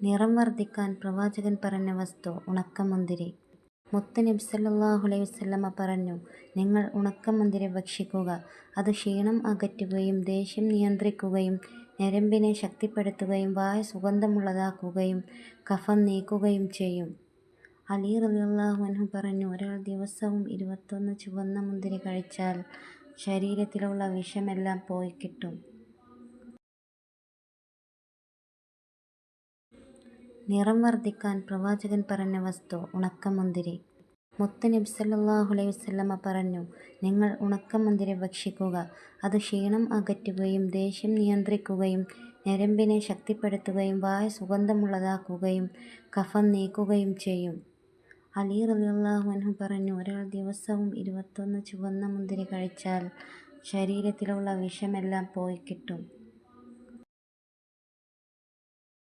നിറം വർദ്ധിക്കാൻ പ്രവാചകൻ പറഞ്ഞ വസ്തു ഉണക്കമുന്തിരി. മുത്ത് നബി സല്ലല്ലാഹു അലൈഹി വസല്ലമ പറഞ്ഞു, നിങ്ങൾ ഉണക്കമുന്തിരി ഭക്ഷിക്കുക. അത് ക്ഷീണം അകറ്റുകയും ദേഷ്യം നിയന്ത്രിക്കുകയും ഞരമ്പിനെ ശക്തിപ്പെടുത്തുകയും വായ സുഗന്ധമുള്ളതാക്കുകയും കഫം നീക്കുകയും ചെയ്യും. അലി റളിയല്ലാഹു അൻഹു പറഞ്ഞു, ഒരാൾ ദിവസവും 21 ചുവന്ന മുന്തിരി കഴിച്ചാൽ ശരീരത്തിലുള്ള വിഷമെല്ലാം പോയിക്കിട്ടും. നിറം വർദ്ധിക്കാൻ പ്രവാചകൻ പറഞ്ഞ വസ്തു ഉണക്കമുന്തിരി. മുത്ത് നബി സല്ലല്ലാഹു അലൈഹി വസല്ലമ പറഞ്ഞു, നിങ്ങൾ ഉണക്കമുന്തിരി ഭക്ഷിക്കുക. അത് ക്ഷീണം അകറ്റുകയും ദേഷ്യം നിയന്ത്രിക്കുകയും ഞരമ്പിനെ ശക്തിപ്പെടുത്തുകയും വായ സുഗന്ധമുള്ളതാക്കുകയും കഫം നീക്കുകയും ചെയ്യും. അലി റളിയല്ലാഹു അൻഹു പറഞ്ഞു, ഒരാൾ ദിവസവും 21 ചുവന്ന മുന്തിരി കഴിച്ചാൽ ശരീരത്തിലുള്ള വിഷമെല്ലാം പോയിക്കിട്ടും.